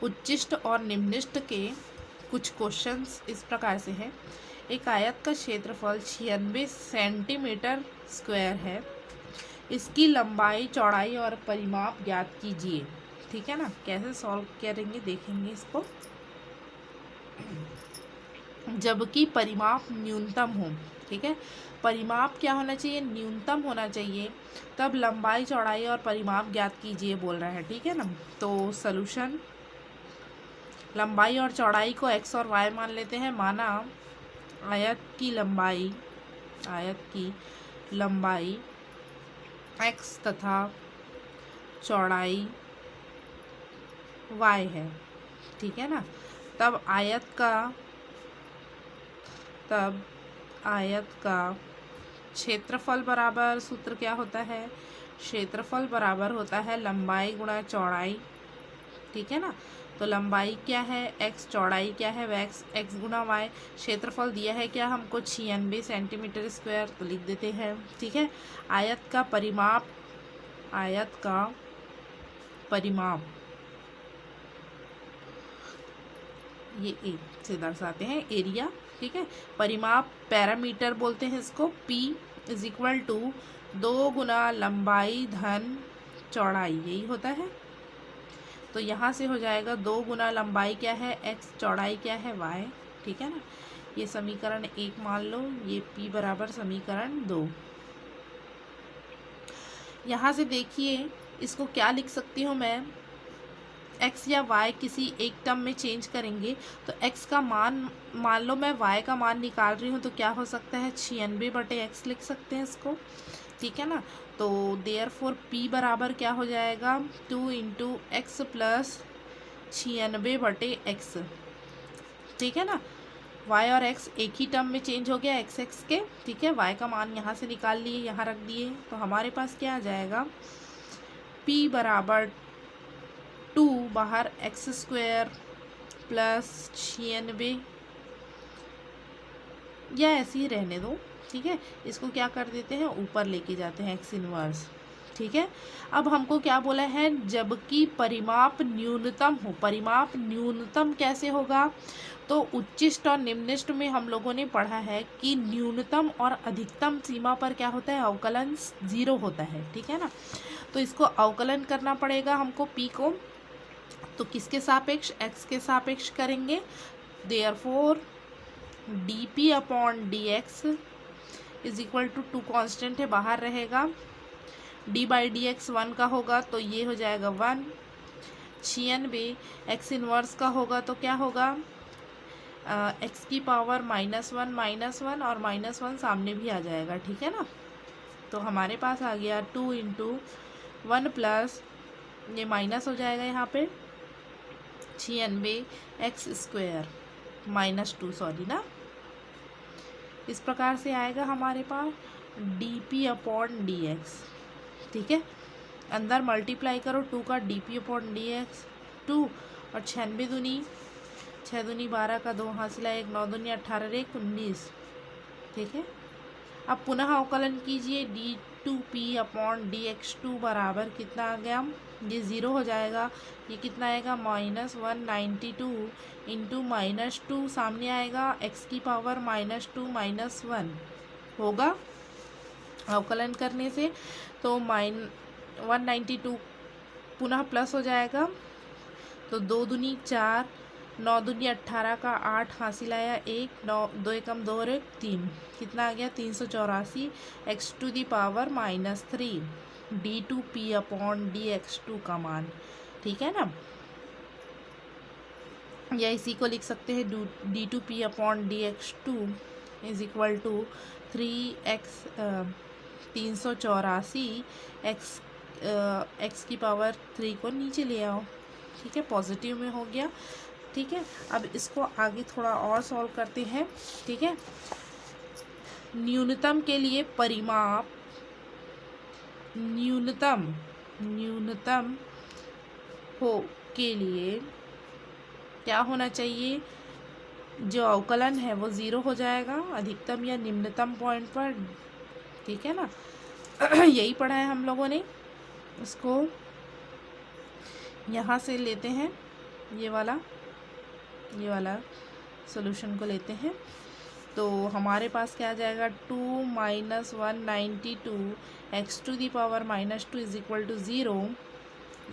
उच्चिष्ट और निम्निष्ट के कुछ क्वेश्चंस इस प्रकार से हैं। एक आयत का क्षेत्रफल 96 सेंटीमीटर स्क्वायर है। इसकी लंबाई, चौड़ाई और परिमाप ज्ञात कीजिए। ठीक है ना, कैसे सॉल्व करेंगे देखेंगे इसको। जबकि परिमाप न्यूनतम हो, ठीक है, परिमाप क्या होना चाहिए, न्यूनतम होना चाहिए, तब लंबाई, चौड़ाई और परिमाप ज्ञात कीजिए बोल रहा है। ठीक है ना, तो सॉल्यूशन, लंबाई और चौड़ाई को x और y मान लेते हैं। माना आयत की लंबाई x तथा चौड़ाई y है। ठीक है ना, तब आयत का क्षेत्रफल बराबर, सूत्र क्या होता है, क्षेत्रफल बराबर होता है लंबाई गुणा चौड़ाई। ठीक है ना, तो लंबाई क्या है x, चौड़ाई क्या है x गुणा y। क्षेत्रफल दिया है क्या हमको 96 सेंटीमीटर स्क्वायर, तो लिख देते हैं। ठीक है, आयत का परिमाप ये ए से दर्शाते हैं, एरिया। ठीक है, परिमाप पैरामीटर बोलते हैं इसको। P इज इक्वल टू 2 गुना लंबाई धन चौड़ाई, यही होता है। तो यहाँ से हो जाएगा 2 गुना लंबाई क्या है x, चौड़ाई क्या है y। ठीक है ना, ये समीकरण 1 मान लो, ये P बराबर समीकरण 2। यहाँ से देखिए इसको क्या लिख सकती हूँ मैं, x या y किसी एक टर्म में चेंज करेंगे तो x का मान, मान लो मैं y का मान निकाल रही हूँ, तो क्या हो सकता है 96/x लिख सकते हैं इसको। ठीक है ना, तो देयरफॉर P बराबर क्या हो जाएगा, 2 × x प्लस 96/x। ठीक है ना, y और x एक ही टर्म में चेंज हो गया x के। ठीक है, y का मान यहाँ से निकाल लिए, यहाँ रख दिए, तो हमारे पास क्या आ जाएगा, P बराबर 2 बाहर x² प्लस 96, या ऐसे ही रहने दो। ठीक है, इसको क्या कर देते हैं, ऊपर लेके जाते हैं x इनवर्स। ठीक है, अब हमको क्या बोला है, जबकि परिमाप न्यूनतम हो। परिमाप न्यूनतम कैसे होगा, तो उच्चिष्ट और निम्निष्ट में हम लोगों ने पढ़ा है कि न्यूनतम और अधिकतम सीमा पर क्या होता है, अवकलन 0 होता है। ठीक है ना, तो इसको अवकलन करना पड़ेगा हमको P को, तो किसके सापेक्ष, x के सापेक्ष करेंगे। Therefore dp/dx is equal to 2 constant है, बाहर रहेगा, d/dx 1 का होगा तो ये हो जाएगा 1। 96 x इनवर्स का होगा तो क्या होगा, x की पावर -1 और -1 सामने भी आ जाएगा। ठीक है ना, तो हमारे पास आ गया 2 × 1 प्लस, ये माइनस हो जाएगा यहाँ पे, 96 x² -2, सॉरी ना, इस प्रकार से आएगा हमारे पास dp/dx। ठीक है, अंदर मल्टीप्लाई करो 2 का, dp/dx 2 और 96 दूनी 6 दूनी 12 का 2 हासिला 1, 9 दूनी 18 1 19। ठीक है, अब पुनः अवकलन कीजिए, d2p/dx2 बराबर कितना आ गया, ये 0 हो जाएगा, ये कितना आएगा -192 × -2 सामने आएगा, x की पावर -2 -1 होगा अवकलन करने से, तो 192 पुनः प्लस हो जाएगा, तो 2 दूनी 4, 9 दूनी 18 का 8 हासिल आया 1, 9 2 एकम 2 और 1 3, कितना आ गया 384 x⁻³ d2p/dx2 का मान। ठीक है ना, या इसी को लिख सकते हैं d2p/dx2 is equal to 384 x की पावर 3 को नीचे ले आओ। ठीक है, पॉजिटिव में हो गया। ठीक है, अब इसको आगे थोड़ा और सॉल्व करते हैं। ठीक है, न्यूनतम के लिए परिमाप, न्यूनतम हो के लिए क्या होना चाहिए, जो अवकलन है वो 0 हो जाएगा अधिकतम या निम्नतम पॉइंट पर। ठीक है ना, यही पढ़ा है हम लोगों ने। इसको यहाँ से लेते हैं ये वाला सॉल्यूशन को लेते हैं तो हमारे पास क्या आ जाएगा 2 minus 192 x to the power -2 is equal to 0।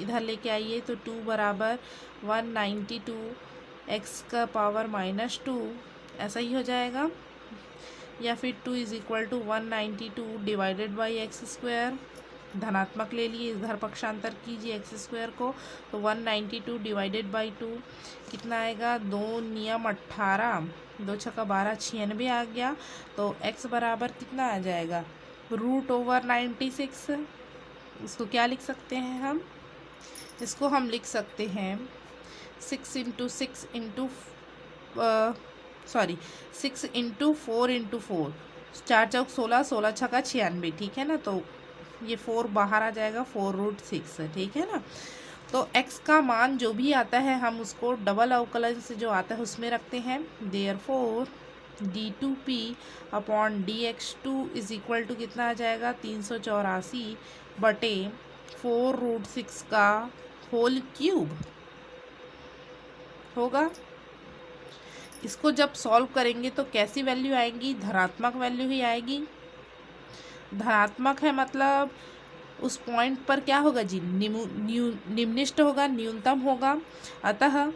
इधर लेके आइए तो 2 बराबर 192 एक्स का पावर -2 ऐसा ही हो जाएगा, या फिर 2 is equal to 192 divided by x square, धनात्मक ले लिए, इधर पक्षांतर कीजिए एक्स स्क्वायर को, तो 192 डिवाइडेड बाई 2 कितना आएगा, 2 नियम 18, 2 छक्का 12, 96 आ गया। तो x बराबर कितना आ जाएगा, √96। इसको क्या लिख सकते हैं हम, इसको हम लिख सकते हैं 6 इंटू 4 इंटू 4, 4 चौक 16, 16 छक्का 96, ठीक है ना। तो ये 4 बाहर आ जाएगा, 4√6, ठीक है ना। तो x का मान जो भी आता है हम उसको डबल अवकलन से जो आता है उसमें रखते हैं। Therefore d2p upon dx2 is equal to कितना आ जाएगा, 384 बटे 4√6 का होल क्यूब होगा। इसको जब सॉल्व करेंगे तो कैसी वैल्यू आएगी, धनात्मक वैल्यू ही आएगी। धनात्मक है मतलब उस पॉइंट पर क्या होगा जी, निम्निष्ट होगा, न्यूनतम होगा। अतः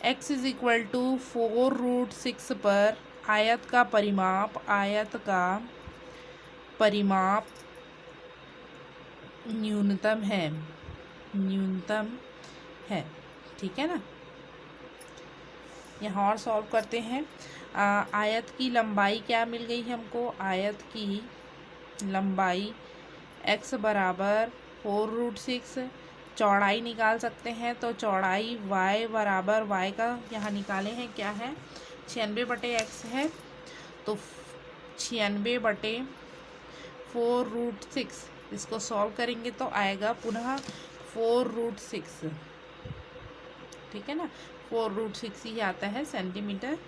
x इज इक्वल टू 4√6 पर आयत का परिमाप न्यूनतम है, ठीक है ना। यहाँ और सॉल्व करते हैं। आयत की लंबाई क्या मिल गई हमको, आयत की लंबाई x बराबर 4√6, चौड़ाई निकाल सकते हैं तो चौड़ाई y बराबर y का यहाँ निकाले हैं क्या है, 96 बटे x है, तो 96 बटे 4√6, इसको सॉल्व करेंगे तो आएगा पुनः 4√6, ठीक है ना। 4√6 ही आता है सेंटीमीटर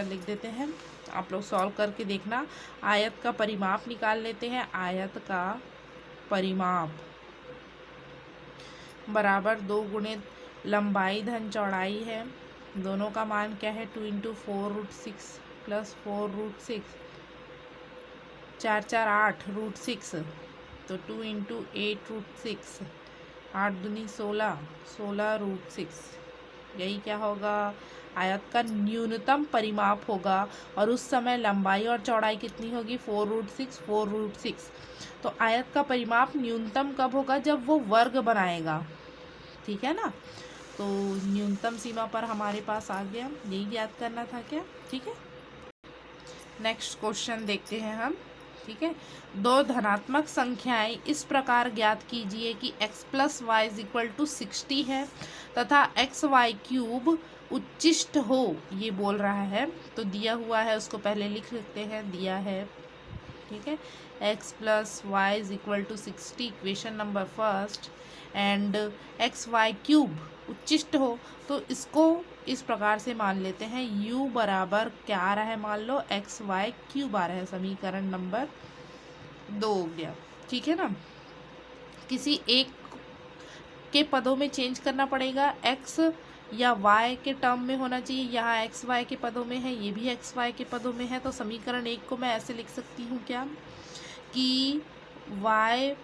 लिख देते हैं। आप लोग सॉल्व करके देखना। आयत का परिमाप निकाल लेते हैं। आयत का परिमाप बराबर 2 गुणे लंबाई धन चौड़ाई है, दोनों का मान क्या है, 2 इंटू 4√6 प्लस 4√6, 4 4 8√6, तो 2 इंटू 8√6, 8 दूनी 16, 16√6, यही क्या होगा, आयत का न्यूनतम परिमाप होगा। और उस समय लंबाई और चौड़ाई कितनी होगी, 4√6। तो आयत का परिमाप न्यूनतम कब होगा, जब वो वर्ग बनाएगा, ठीक है ना। तो न्यूनतम सीमा पर हमारे पास आ गया, यही याद करना था क्या, ठीक है। नेक्स्ट क्वेश्चन देखते हैं हम, ठीक है। 2 धनात्मक संख्याएं इस प्रकार ज्ञात कीजिए कि x plus y is equal to 60 है तथा XY³ उच्चिष्ट हो, ये बोल रहा है। तो दिया हुआ है उसको पहले लिख लेते हैं, दिया है, ठीक है। x plus y is equal to 60 equation number first, and XY³ उच्चिष्ट हो, तो इसको इस प्रकार से मान लेते हैं, u बराबर क्या आ रहा है, मान लो XY³ आ रहा है, समीकरण नंबर 2 हो गया, ठीक है ना। किसी एक के पदों में चेंज करना पड़ेगा, x या y के टर्म में होना चाहिए, यहाँ XY के पदों में है, ये भी XY के पदों में है। तो समीकरण 1 को मैं ऐसे लिख सकती हूँ क्या, कि y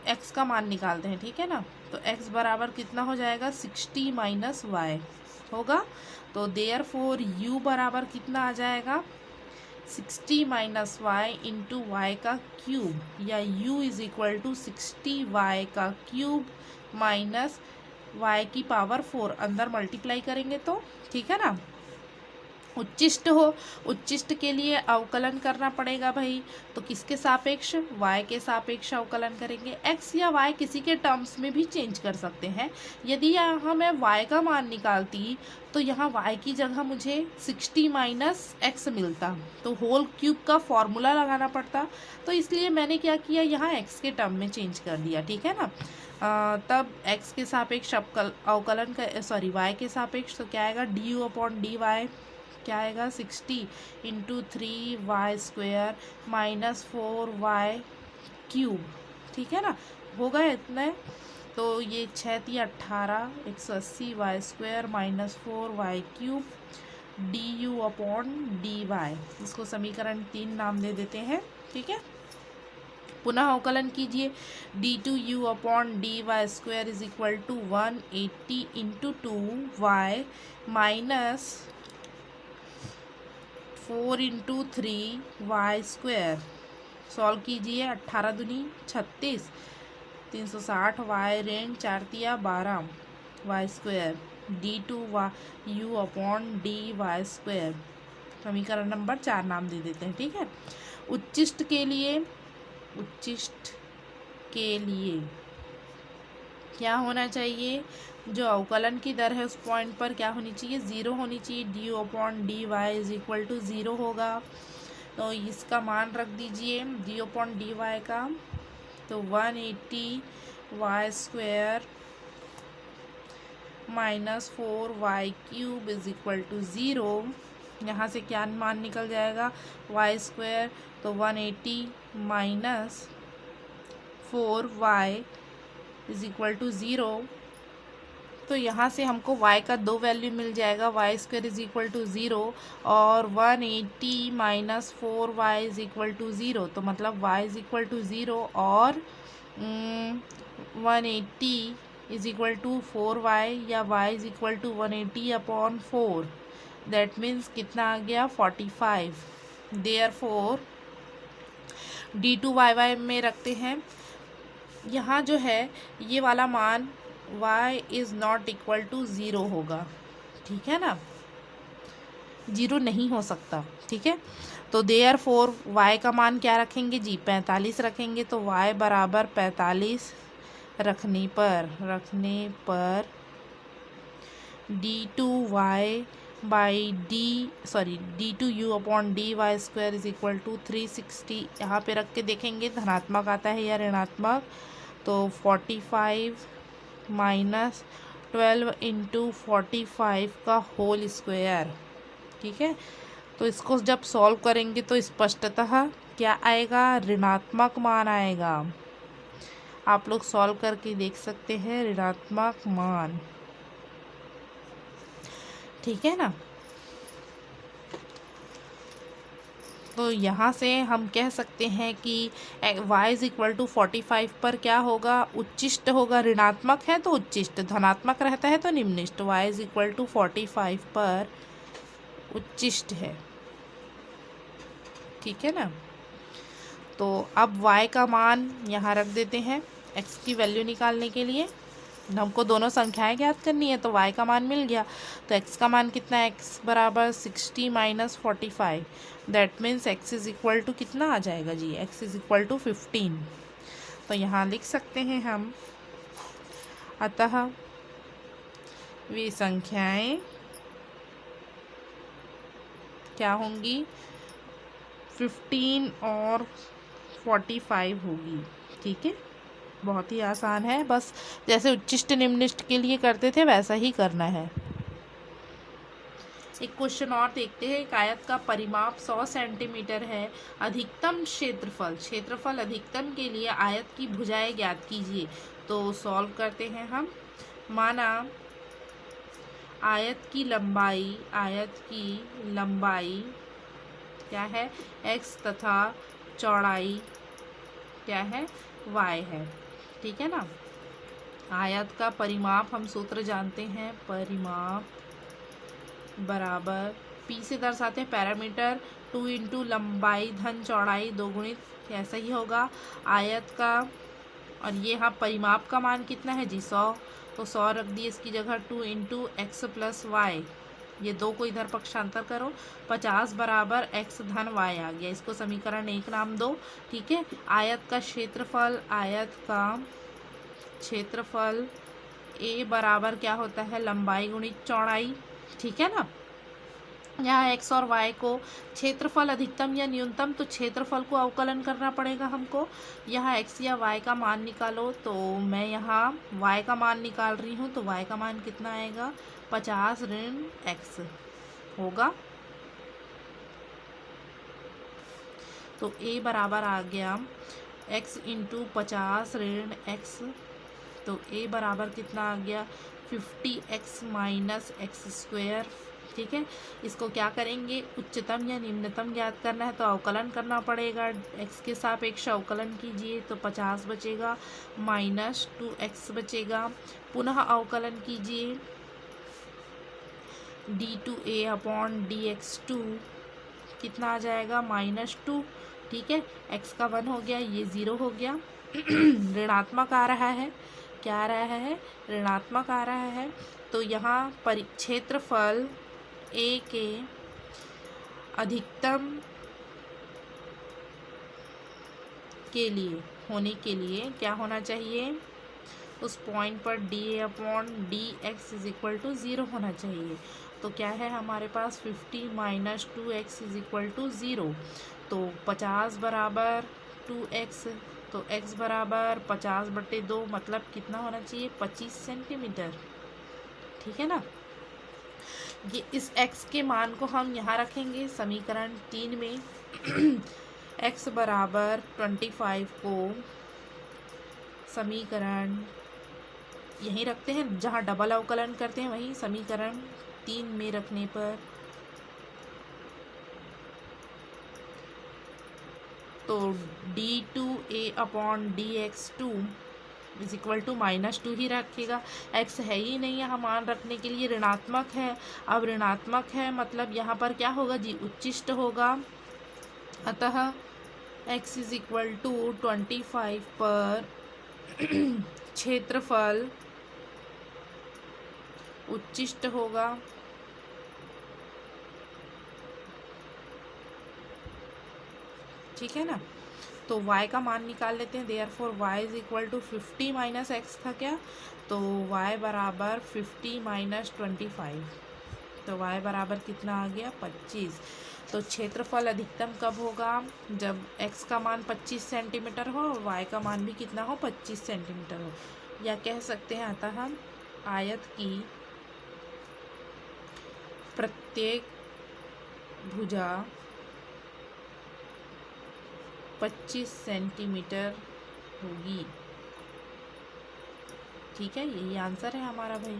x का मान निकालते हैं, ठीक है ना। तो x बराबर कितना हो जाएगा, 60 माइनस y होगा। तो देयरफॉर u बराबर कितना आ जाएगा, 60 माइनस वाई इंटू वाई का क्यूब, या u is equal to 60 y का क्यूब माइनस y की पावर 4, अंदर मल्टीप्लाई करेंगे तो, ठीक है ना। उच्चिष्ट हो, उच्चिष्ट के लिए अवकलन करना पड़ेगा भाई, तो किसके सापेक्ष, y के सापेक्ष अवकलन करेंगे। x या y किसी के टर्म्स में भी चेंज कर सकते हैं। यदि यहाँ मैं y का मान निकालती तो यहाँ y की जगह मुझे 60 माइनस एक्स मिलता, तो होल क्यूब का फॉर्मूला लगाना पड़ता। तो इसलिए मैंने क्या किया, यहाँ x के टर्म में चेंज कर दिया, ठीक है ना। तब x के सापेक्ष अवकलन का, सॉरी y के सापेक्ष, तो क्या आएगा, du अपॉन dy क्या आएगा, 60 इंटू 3y² माइनस 4y³, ठीक है ना, होगा इतना। तो ये 6×18 180 y square minus 4 y cube d u upon d y, इसको समीकरण 3 नाम दे देते हैं। ठीक है, पुनः अवकलन कीजिए। D two u upon d y square is equal to 180 into 2y minus 4 into 3y square. Solve कीजिए। 18 दूनी 36, 360 वाई ऋण 4×12 y square d two u upon d y square, समीकरण नंबर 4 नाम दे देते हैं। ठीक है, उच्चिष्ट के लिए क्या होना चाहिए, जो अवकलन की दर है उस पॉइंट पर क्या होनी चाहिए, 0 होनी चाहिए। D u upon d y is equal to 0 होगा, तो इसका मान रख दीजिए d u upon d y का, तो 180 y square minus 4y cube is equal to 0। यहाँ से क्या मान निकल जाएगा, वाई स्क्वायर, तो 180 minus 4y is equal to 0। तो यहाँ से हमको y का 2 वैल्यू मिल जाएगा, y square is equal to 0 और 180 minus 4y is equal to 0, तो मतलब y इज इक्वल टू 0 और 180 इज इक्वल टू 4y या y is equal to 180 upon 4, that means कितना आ गया 45। देयरफॉर d2y में रखते हैं, यहाँ जो है ये वाला मान y is not equal to 0 होगा। ठीक है ना, 0 नहीं हो सकता। ठीक है, तो देयरफॉर y का मान क्या रखेंगे जी, 45 रखेंगे, तो y बराबर 45 रखने पर d2y by d2u upon d y square is equal to 360। यहाँ पे रख के देखेंगे धनात्मक आता है या ऋणात्मक, तो 45 माइनस 12 इंटू 45 का होल स्क्वायर। ठीक है, तो इसको जब सॉल्व करेंगे तो स्पष्टतः क्या आएगा, ऋणात्मक मान आएगा। आप लोग सॉल्व करके देख सकते हैं, ऋणात्मक मान। ठीक है ना, तो यहाँ से हम कह सकते हैं कि y इज इक्वल टू 45 पर क्या होगा, उच्चिष्ट होगा। ऋणात्मक है तो उच्चिष्ट, धनात्मक रहता है तो निम्निष्ट। y इज इक्वल टू 45 पर उच्चिष्ट है। ठीक है ना, तो अब y का मान यहाँ रख देते हैं x की वैल्यू निकालने के लिए। हमको दोनों संख्याएं ज्ञात करनी है, तो y का मान मिल गया, तो x का मान कितना है, x बराबर 60 minus 45, that means x is equal to कितना आ जाएगा जी, x इज इक्वल टू 15। तो यहाँ लिख सकते हैं हम, अतः वे संख्याएं क्या होंगी, 15 और 45 होगी। ठीक है, बहुत ही आसान है, बस जैसे उच्चिष्ट निम्निष्ट के लिए करते थे वैसा ही करना है। एक क्वेश्चन और देखते हैं। एक आयत का परिमाप 100 सेंटीमीटर है। अधिकतम क्षेत्रफल अधिकतम के लिए आयत की भुजाएं ज्ञात कीजिए। तो सॉल्व करते हैं हम। माना आयत की लंबाई क्या है, x तथा चौड़ाई क्या है, y है। ठीक है ना, आयत का परिमाप हम सूत्र जानते हैं, परिमाप बराबर p से दर्शाते हैं पैरामीटर 2 इंटू लंबाई धन चौड़ाई 2 गुणित, ऐसा ही होगा आयत का। और ये यहाँ परिमाप का मान कितना है जी, 100, तो 100 रख दिए इसकी जगह, 2 इंटू एक्स प्लस वाई, ये 2 को इधर पक्षांतर करो, 50 बराबर x धन y आ गया। इसको समीकरण 1 नाम दो। ठीक है, आयत का क्षेत्रफल a बराबर क्या होता है, लंबाई गुणित चौड़ाई। ठीक है ना, यहाँ x और y को क्षेत्रफल अधिकतम या न्यूनतम, तो क्षेत्रफल को अवकलन करना पड़ेगा हमको। यहाँ x या y का मान निकालो, तो मैं यहाँ y का मान निकाल रही हूँ, तो y का मान कितना आएगा, 50 ऋण x होगा। तो a बराबर आ गया x इंटू 50 ऋण x, तो ए बराबर कितना आ गया 50x माइनस एक्स स्क्वायर। ठीक है, इसको क्या करेंगे, उच्चतम या निम्नतम ज्ञात करना है तो अवकलन करना पड़ेगा। x के सापेक्ष अवकलन कीजिए तो 50 बचेगा माइनस 2x बचेगा। पुनः अवकलन कीजिए d2a अपॉन dx2 कितना आ जाएगा -2। ठीक है, x का 1 हो गया, ये 0 हो गया। ऋणात्मक आ रहा है, क्या आ रहा है, ऋणात्मक आ रहा है। तो यहाँ क्षेत्रफल a के अधिकतम के लिए होने के लिए क्या होना चाहिए, उस पॉइंट पर dA upon dx is equal to 0 होना चाहिए। तो क्या है हमारे पास 50 minus 2x is equal to 0। तो 50 बराबर 2x, तो x बराबर 50/2 मतलब कितना होना चाहिए 25 सेंटीमीटर। ठीक है ना, ये इस x के मान को हम यहाँ रखेंगे समीकरण 3 में। x बराबर 25 को समीकरण यहीं रखते हैं, जहाँ डबल अवकलन करते हैं वहीं समीकरण 3 में रखने पर तो d2a upon dx2 is equal to -2 ही रखेगा। x है ही नहीं यहाँ मान रखने के लिए, ऋणात्मक है। अब ऋणात्मक है मतलब यहाँ पर क्या होगा जी, उच्चिष्ट होगा। अतः x इज इक्वल टू 25 पर क्षेत्रफल उच्चिष्ट होगा। ठीक है ना, तो y का मान निकाल लेते हैं। Therefore y is equal to 50 minus x था क्या, तो y बराबर 50 माइनस 25, तो y बराबर कितना आ गया 25। तो क्षेत्रफल अधिकतम कब होगा, जब x का मान 25 सेंटीमीटर हो और y का मान भी कितना हो 25 सेंटीमीटर हो। या कह सकते हैं अतः हम आयत की प्रत्येक भुजा 25 सेंटीमीटर होगी। ठीक है, यही आंसर है हमारा भाई।